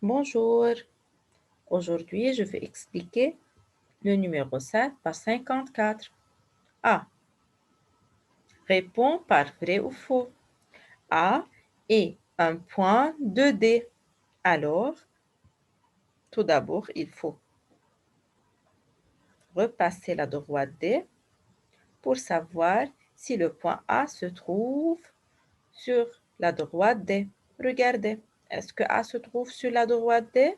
Bonjour, aujourd'hui je vais expliquer le numéro 7 par 54. A. Réponds par vrai ou faux. A est un point 2D. Alors, tout d'abord, il faut repasser la droite D pour savoir si le point A se trouve sur la droite D. Regardez, est-ce que A se trouve sur la droite D?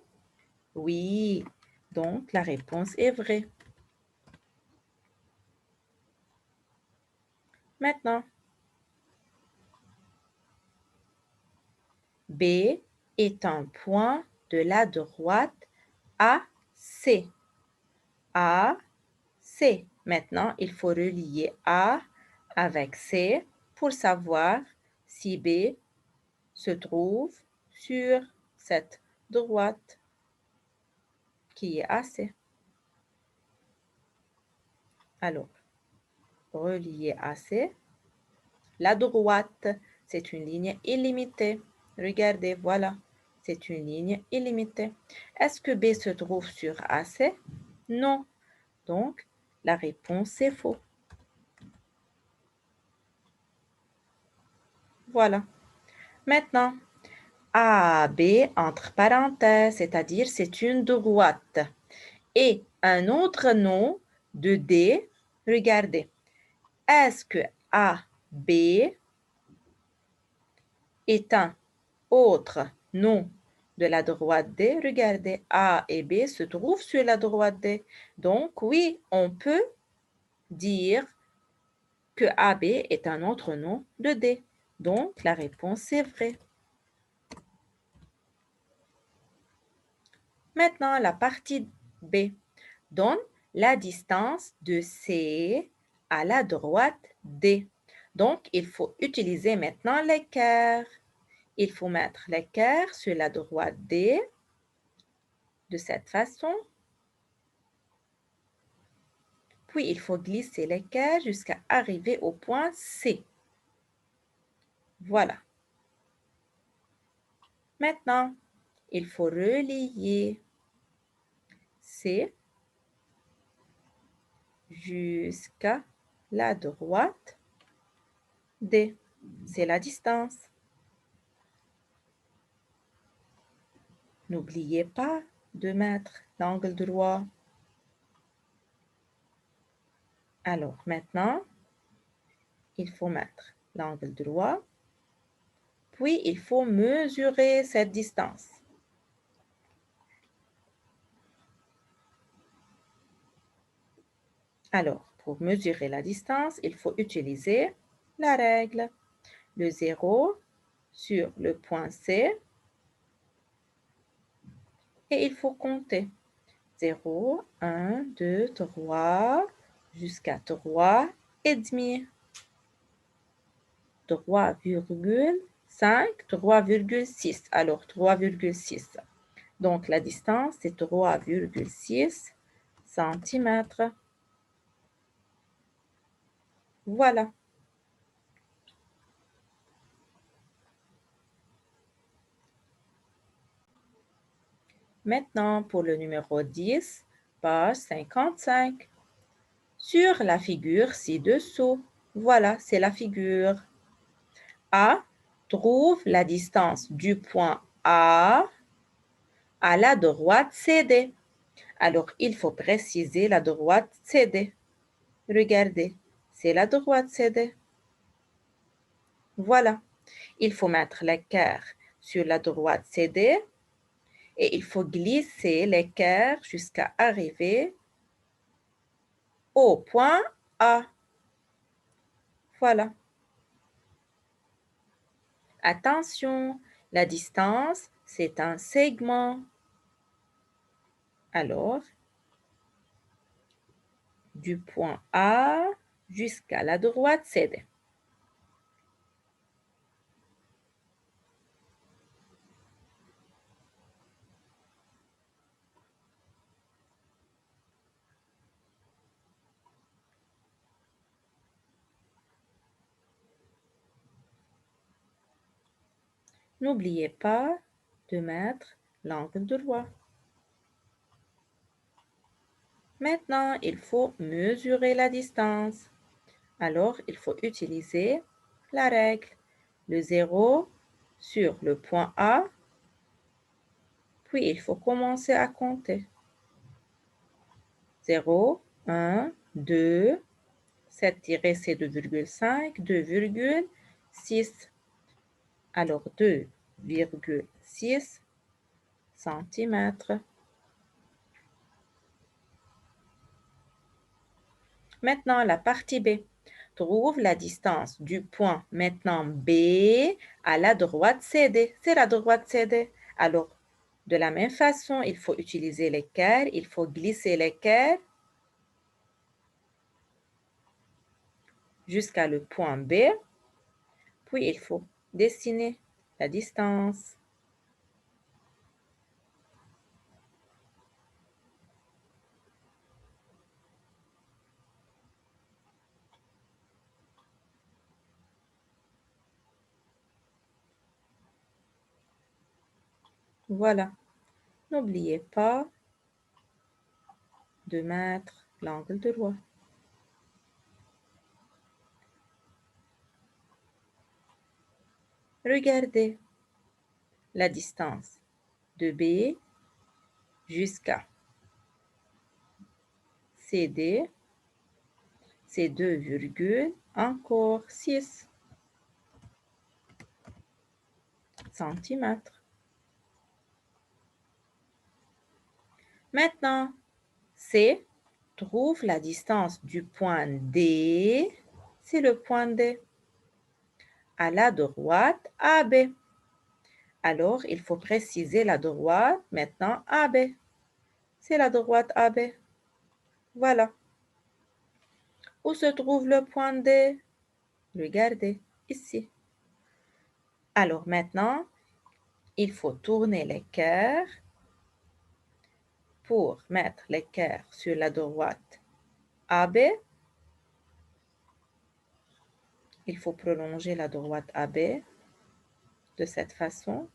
Oui, donc la réponse est vraie. Maintenant, B est un point de la droite AC. AC. Maintenant, il faut relier A avec C pour savoir si B se trouve sur cette droite qui est AC. Alors, relier AC. La droite, c'est une ligne illimitée. Regardez, voilà, c'est une ligne illimitée. Est-ce que B se trouve sur AC? Non. Donc, la réponse est faux. Voilà. Maintenant, AB entre parenthèses, c'est-à-dire c'est une droite. Et un autre nom de D, regardez. Est-ce que AB est un autre nom de la droite D? Regardez, A et B se trouvent sur la droite D. Donc, oui, on peut dire que AB est un autre nom de D. Donc, la réponse est vraie. Maintenant, la partie B donne la distance de C à la droite D. Donc, il faut utiliser maintenant l'équerre. Il faut mettre l'équerre sur la droite D de cette façon. Puis, il faut glisser l'équerre jusqu'à arriver au point C. Voilà. Maintenant, il faut relier C jusqu'à la droite D. C'est la distance. N'oubliez pas de mettre l'angle droit. Alors maintenant, il faut mettre l'angle droit, puis il faut mesurer cette distance. Alors, pour mesurer la distance, il faut utiliser la règle. Le 0 sur le point C et il faut compter. 0, 1, 2, 3, jusqu'à 3 et demi. 3,5, 3,6. Alors, 3,6. Donc, la distance, c'est 3,6 cm. Voilà. Maintenant, pour le numéro 10, page 55. Sur la figure ci-dessous, voilà, c'est la figure. A trouve la distance du point A à la droite CD. Alors, il faut préciser la droite CD. Regardez, c'est la droite CD. Voilà. Il faut mettre l'équerre sur la droite CD et il faut glisser l'équerre jusqu'à arriver au point A. Voilà. Attention, la distance, c'est un segment. Alors, du point A jusqu'à la droite CD. N'oubliez pas de mettre l'angle droit. Maintenant, il faut mesurer la distance. Alors, il faut utiliser la règle. Le 0 sur le point A, puis il faut commencer à compter. 0, 1, 2, 7 c'est 2,5, 2,6. Alors 2,6 centimètres. Maintenant, la partie B. Trouve la distance du point maintenant B à la droite CD. C'est la droite CD. Alors, de la même façon, il faut utiliser l'équerre. Il faut glisser l'équerre jusqu'à le point B. Puis, il faut dessiner la distance. Voilà. N'oubliez pas de mettre l'angle droit. Regardez la distance de B jusqu'à CD, c'est 2, encore 6 centimètres. Maintenant, C trouve la distance du point D, c'est le point D, à la droite AB. Alors, il faut préciser la droite, maintenant AB. C'est la droite AB. Voilà. Où se trouve le point D? Regardez, ici. Alors maintenant, il faut tourner l'équerre pour mettre l'équerre sur la droite AB. Il faut prolonger la droite AB de cette façon.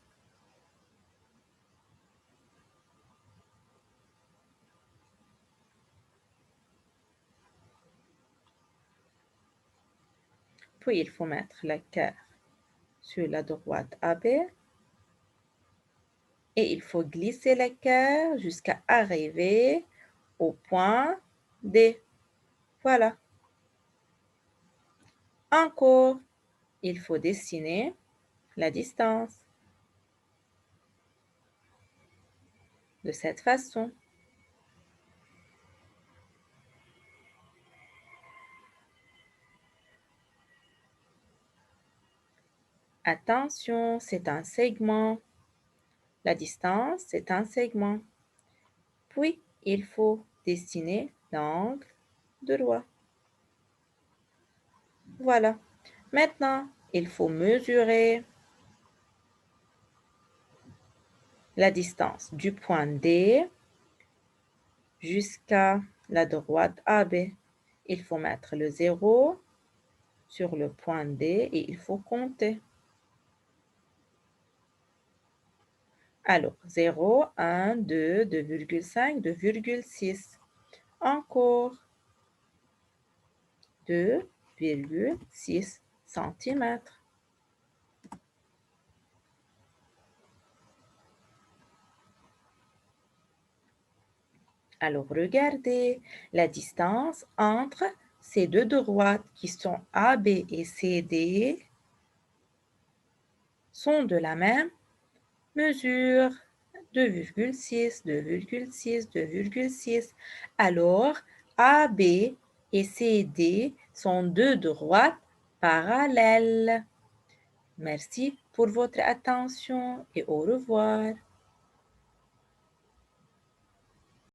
Puis, il faut mettre l'équerre sur la droite AB. Et il faut glisser l'équerre jusqu'à arriver au point D. Voilà. Encore, il faut dessiner la distance de cette façon. Attention, c'est un segment. La distance, c'est un segment. Puis, il faut dessiner l'angle droit. Voilà. Maintenant, il faut mesurer la distance du point D jusqu'à la droite AB. Il faut mettre le 0 sur le point D et il faut compter. Alors, 0, 1, 2, 2,5, 2,6. Encore 2,6 centimètres. Alors, regardez la distance entre ces deux droites qui sont AB et CD sont de la même mesure. 2,6, 2,6, 2,6. Alors, AB et CD sont deux droites parallèles. Merci pour votre attention et au revoir.